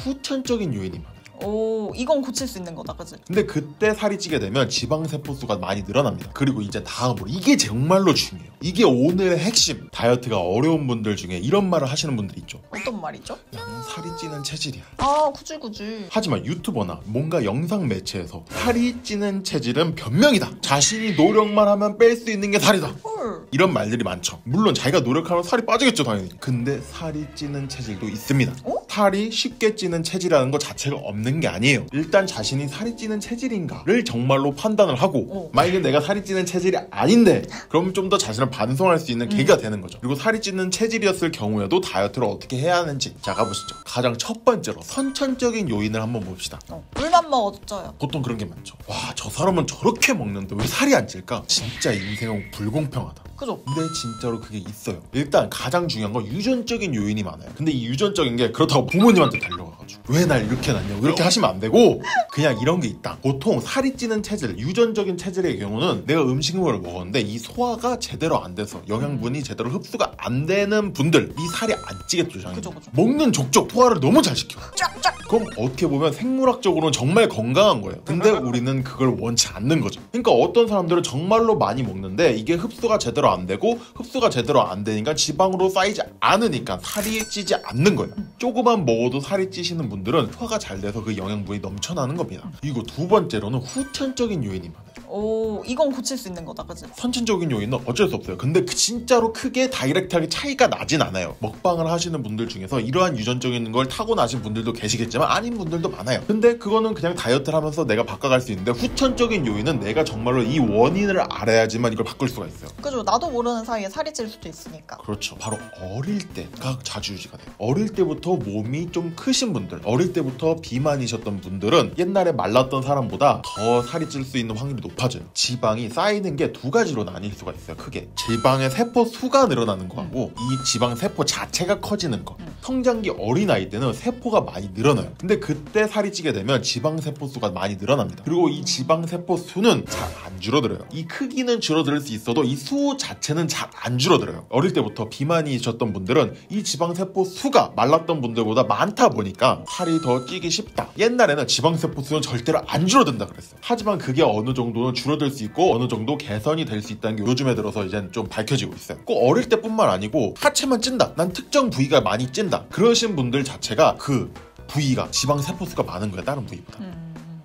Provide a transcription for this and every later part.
후천적인 요인이 많아요. 오, 이건 고칠 수 있는 거다, 그치? 근데 그때 살이 찌게 되면 지방세포수가 많이 늘어납니다. 그리고 이제 다음으로 이게 정말로 중요해요. 이게 오늘의 핵심. 다이어트가 어려운 분들 중에 이런 말을 하시는 분들 있죠. 어떤 말이죠? 나는 살이 찌는 체질이야. 아, 굳이. 하지만 유튜버나 뭔가 영상 매체에서 살이 찌는 체질은 변명이다. 자신이 노력만 하면 뺄 수 있는 게 살이다. 헐. 이런 말들이 많죠. 물론 자기가 노력하면 살이 빠지겠죠, 당연히. 근데 살이 찌는 체질도 있습니다. 살이 쉽게 찌는 체질이라는 것 자체가 없는 게 아니에요. 일단 자신이 살이 찌는 체질인가를 정말로 판단을 하고 만약에 내가 살이 찌는 체질이 아닌데 그럼 좀 더 자신을 반성할 수 있는 계기가 되는 거죠. 그리고 살이 찌는 체질이었을 경우에도 다이어트를 어떻게 해야 하는지 자 가보시죠. 가장 첫 번째로 선천적인 요인을 한번 봅시다. 물만 먹어도 쪄요. 보통 그런 게 많죠. 와, 저 사람은 저렇게 먹는데 왜 살이 안 찔까? 진짜 인생은 불공평하다. 그죠? 근데 진짜로 그게 있어요. 일단 가장 중요한 건 유전적인 요인이 많아요. 근데 이 유전적인 게 그렇다고 부모님한테 달려가가지고 왜 날 이렇게 낳냐고 이렇게 하시면 안 되고 그냥 이런 게 있다. 보통 살이 찌는 체질, 유전적인 체질의 경우는 내가 음식물을 먹었는데 이 소화가 제대로 안 돼서 영양분이 제대로 흡수가 안 되는 분들 이 살이 안 찌겠죠, 당연히. 그죠. 먹는 족족 소화를 너무 잘 시켜. 쫙쫙. 그럼 어떻게 보면 생물학적으로는 정말 건강한 거예요. 근데 우리는 그걸 원치 않는 거죠. 그러니까 어떤 사람들은 정말로 많이 먹는데 이게 흡수가 제대로 안 되고 흡수가 제대로 안 되니까 지방으로 쌓이지 않으니까 살이 찌지 않는 거예요. 조금만 먹어도 살이 찌시는 분들은 소화가 잘 돼서 그 영양분이 넘쳐나는 겁니다. 그리고 두 번째로는 후천적인 요인이 많아요. 오, 이건 고칠 수 있는 거다, 그치? 선천적인 요인은 어쩔 수 없어요. 근데 진짜로 크게 다이렉트하게 차이가 나진 않아요. 먹방을 하시는 분들 중에서 이러한 유전적인 걸 타고나신 분들도 계시겠지만 아닌 분들도 많아요. 근데 그거는 그냥 다이어트를 하면서 내가 바꿔갈 수 있는데 후천적인 요인은 내가 정말로 이 원인을 알아야지만 이걸 바꿀 수가 있어요. 그죠? 나도 모르는 사이에 살이 찔 수도 있으니까. 그렇죠. 바로 어릴 때가 자주유지가 돼요. 어릴 때부터 몸이 좀 크신 분들, 어릴 때부터 비만이셨던 분들은 옛날에 말랐던 사람보다 더 살이 찔 수 있는 확률이 높아요. 지방이 쌓이는 게 두 가지로 나뉠 수가 있어요. 크게 지방의 세포 수가 늘어나는 거하고 이 지방 세포 자체가 커지는 거. 성장기 어린아이 때는 세포가 많이 늘어나요. 근데 그때 살이 찌게 되면 지방 세포 수가 많이 늘어납니다. 그리고 이 지방 세포 수는 잘 안 줄어들어요. 이 크기는 줄어들 수 있어도 이 수 자체는 잘 안 줄어들어요. 어릴 때부터 비만이셨던 분들은 이 지방 세포 수가 말랐던 분들보다 많다 보니까 살이 더 찌기 쉽다. 옛날에는 지방 세포 수는 절대로 안 줄어든다 그랬어요. 하지만 그게 어느 정도는 줄어들 수 있고 어느 정도 개선이 될 수 있다는 게 요즘에 들어서 이제 좀 밝혀지고 있어요. 꼭 어릴 때뿐만 아니고 하체만 찐다, 난 특정 부위가 많이 찐다, 그러신 분들 자체가 그 부위가 지방 세포수가 많은 거야, 다른 부위보다.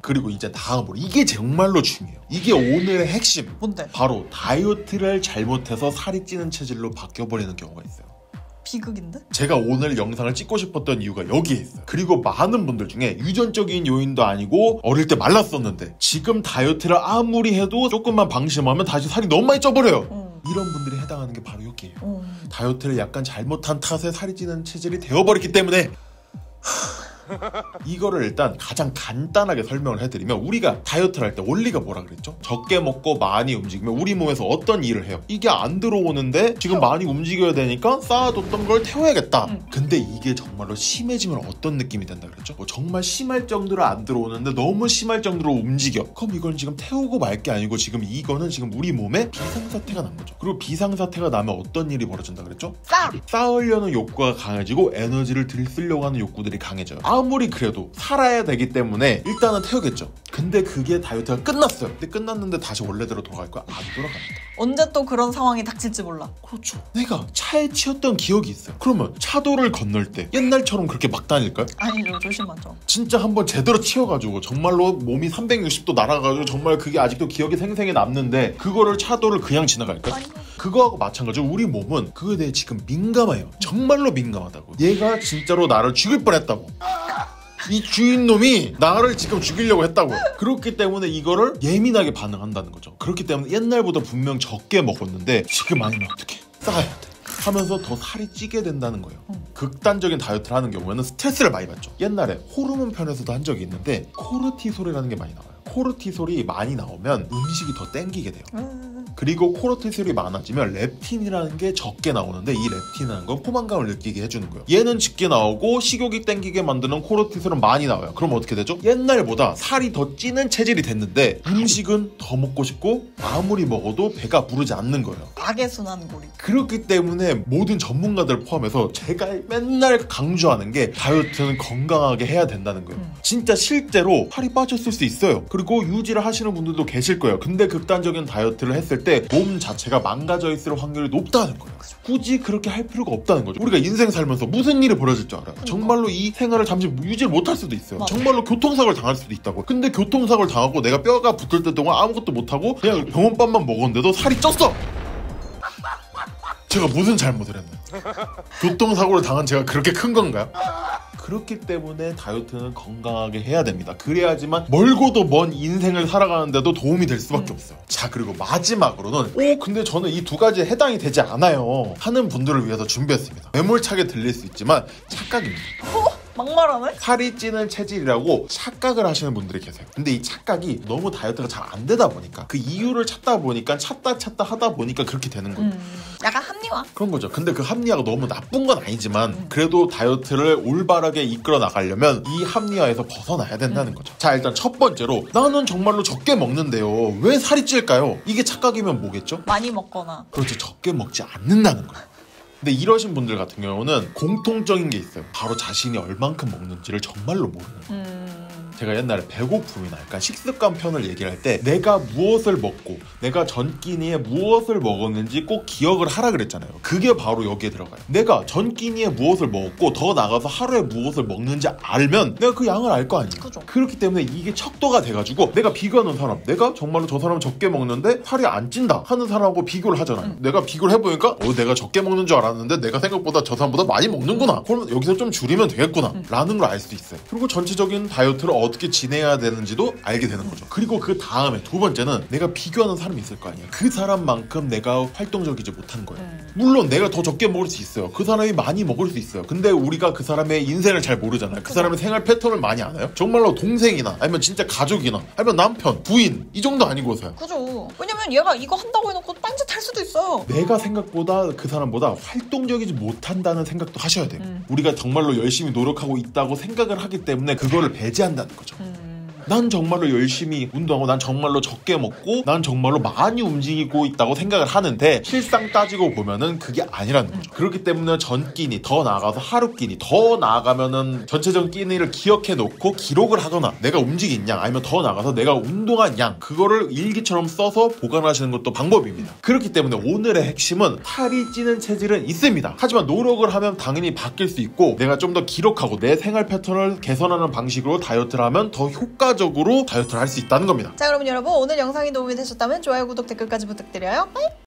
그리고 이제 다음으로 이게 정말로 중요해요. 이게 오늘의 핵심. 뭔데? 바로 다이어트를 잘못해서 살이 찌는 체질로 바뀌어버리는 경우가 있어요. 비극인데? 제가 오늘 영상을 찍고 싶었던 이유가 여기에 있어요. 그리고 많은 분들 중에 유전적인 요인도 아니고 어릴 때 말랐었는데 지금 다이어트를 아무리 해도 조금만 방심하면 다시 살이 너무 많이 쪄버려요. 이런 분들이 해당하는 게 바로 여기예요. 다이어트를 약간 잘못한 탓에 살이 찌는 체질이 되어버렸기 때문에 이거를 일단 가장 간단하게 설명을 해드리면, 우리가 다이어트를 할 때 원리가 뭐라 그랬죠? 적게 먹고 많이 움직이면 우리 몸에서 어떤 일을 해요? 이게 안 들어오는데 지금 많이 움직여야 되니까 쌓아뒀던 걸 태워야겠다. 근데 이게 정말로 심해지면 어떤 느낌이 된다 그랬죠? 뭐 정말 심할 정도로 안 들어오는데 너무 심할 정도로 움직여. 그럼 이건 지금 태우고 말 게 아니고 지금 이거는 지금 우리 몸에 비상사태가 난 거죠. 그리고 비상사태가 나면 어떤 일이 벌어진다 그랬죠? 쌓으려는 욕구가 강해지고 에너지를 들쓰려고 하는 욕구들이 강해져요. 아무리 그래도 살아야 되기 때문에 일단은 태우겠죠. 근데 그게 다이어트가 끝났어요. 근데 끝났는데 다시 원래대로 돌아갈 거야? 안 돌아갑니다. 언제 또 그런 상황이 닥칠지 몰라. 그렇죠. 내가 차에 치였던 기억이 있어요. 그러면 차도를 건널 때 옛날처럼 그렇게 막 다닐까요? 아니죠. 조심하죠. 진짜 한번 제대로 치여가지고 정말로 몸이 360도 날아가지고 정말 그게 아직도 기억이 생생히 남는데 그거를 차도를 그냥 지나갈까요? 아니. 그거하고 마찬가지로 우리 몸은 그거에 대해 지금 민감해요. 정말로 민감하다고. 얘가 진짜로 나를 죽일 뻔했다고. 이 주인놈이 나를 지금 죽이려고 했다고. 그렇기 때문에 이거를 예민하게 반응한다는 거죠. 그렇기 때문에 옛날보다 분명 적게 먹었는데 지금 아니면 어떡해, 쌓아야 돼 하면서 더 살이 찌게 된다는 거예요. 극단적인 다이어트를 하는 경우에는 스트레스를 많이 받죠. 옛날에 호르몬 편에서도 한 적이 있는데 코르티솔이라는 게 많이 나와요. 코르티솔이 많이 나오면 음식이 더 땡기게 돼요. 그리고 코르티솔이 많아지면 렙틴이라는 게 적게 나오는데 이 렙틴이라는 건 포만감을 느끼게 해주는 거예요. 얘는 적게 나오고 식욕이 땡기게 만드는 코르티솔은 많이 나와요. 그럼 어떻게 되죠? 옛날보다 살이 더 찌는 체질이 됐는데 음식은 더 먹고 싶고 아무리 먹어도 배가 부르지 않는 거예요. 악의 순환고리. 그렇기 때문에 모든 전문가들 포함해서 제가 맨날 강조하는 게 다이어트는 건강하게 해야 된다는 거예요. 진짜 실제로 살이 빠졌을 수 있어요. 그리고 유지를 하시는 분들도 계실 거예요. 근데 극단적인 다이어트를 했을 때 몸 자체가 망가져 있을 확률이 높다는 거예요. 굳이 그렇게 할 필요가 없다는 거죠. 우리가 인생 살면서 무슨 일이 벌어질 줄 알아요? 정말로 이 생활을 잠시 유지를 못할 수도 있어요. 맞아. 정말로 교통사고를 당할 수도 있다고. 근데 교통사고를 당하고 내가 뼈가 붙을 때 동안 아무것도 못하고 그냥 병원밥만 먹었는데도 살이 쪘어! 제가 무슨 잘못을 했나요? 교통사고를 당한 제가 그렇게 큰 건가요? 그렇기 때문에 다이어트는 건강하게 해야 됩니다. 그래야지만 멀고도 먼 인생을 살아가는데도 도움이 될 수밖에 없어요. 자, 그리고 마지막으로는 근데 저는 이 두 가지에 해당이 되지 않아요 하는 분들을 위해서 준비했습니다. 매몰차게 들릴 수 있지만 착각입니다. 막말하네? 살이 찌는 체질이라고 착각을 하시는 분들이 계세요. 근데 이 착각이 너무 다이어트가 잘 안 되다 보니까 그 이유를 찾다 보니까 찾다 하다 보니까 그렇게 되는 거예요. 약간 합리화. 그런 거죠. 근데 그 합리화가 너무 나쁜 건 아니지만 그래도 다이어트를 올바르게 이끌어 나가려면 이 합리화에서 벗어나야 된다는 거죠. 자, 일단 첫 번째로 나는 정말로 적게 먹는데요. 왜 살이 찔까요? 이게 착각이면 뭐겠죠? 많이 먹거나. 그렇죠. 적게 먹지 않는다는 거예요. 근데 이러신 분들 같은 경우는 공통적인 게 있어요. 바로 자신이 얼만큼 먹는지를 정말로 모르는 거예요. 제가 옛날에 배고픔이나 약간 식습관 편을 얘기를 할 때 내가 무엇을 먹고 내가 전 끼니에 무엇을 먹었는지 꼭 기억을 하라 그랬잖아요. 그게 바로 여기에 들어가요. 내가 전 끼니에 무엇을 먹었고 더 나가서 하루에 무엇을 먹는지 알면 내가 그 양을 알 거 아니에요. 그죠. 그렇기 때문에 이게 척도가 돼가지고 내가 비교하는 사람, 내가 정말로 저 사람은 적게 먹는데 살이 안 찐다 하는 사람하고 비교를 하잖아요. 내가 비교를 해보니까 내가 적게 먹는 줄 알았는데 내가 생각보다 저 사람보다 많이 먹는구나. 그러면 여기서 좀 줄이면 되겠구나 라는 걸 알 수 있어요. 그리고 전체적인 다이어트를 어떻게 지내야 되는지도 알게 되는 거죠. 그리고 그 다음에 두 번째는 내가 비교하는 사람이 있을 거 아니에요. 그 사람만큼 내가 활동적이지 못한 거예요. 물론 내가 더 적게 먹을 수 있어요. 그 사람이 많이 먹을 수 있어요. 근데 우리가 그 사람의 인생을 잘 모르잖아요. 그 사람의 생활 패턴을 많이 아나요? 정말로 동생이나 아니면 진짜 가족이나 아니면 남편, 부인 이 정도 아니고서요. 그죠. 왜냐면 얘가 이거 한다고 해놓고 딴짓할 수도 있어요. 내가 생각보다 그 사람보다 활동적이지 못한다는 생각도 하셔야 돼요. 우리가 정말로 열심히 노력하고 있다고 생각을 하기 때문에 그거를 배제한다는 거죠. 난 정말로 열심히 운동하고 난 정말로 적게 먹고 난 정말로 많이 움직이고 있다고 생각을 하는데 실상 따지고 보면은 그게 아니라는 거죠. 그렇기 때문에 전 끼니, 더 나아가서 하루 끼니, 더 나아가면은 전체적인 끼니를 기억해 놓고 기록을 하거나 내가 움직인 양 아니면 더 나아가서 내가 운동한 양 그거를 일기처럼 써서 보관하시는 것도 방법입니다. 그렇기 때문에 오늘의 핵심은 살이 찌는 체질은 있습니다. 하지만 노력을 하면 당연히 바뀔 수 있고 내가 좀 더 기록하고 내 생활 패턴을 개선하는 방식으로 다이어트를 하면 더 효과적으로 다이어트를 할 수 있다는 겁니다. 자, 그러면 여러분 오늘 영상이 도움이 되셨다면 좋아요, 구독, 댓글까지 부탁드려요. 빠이!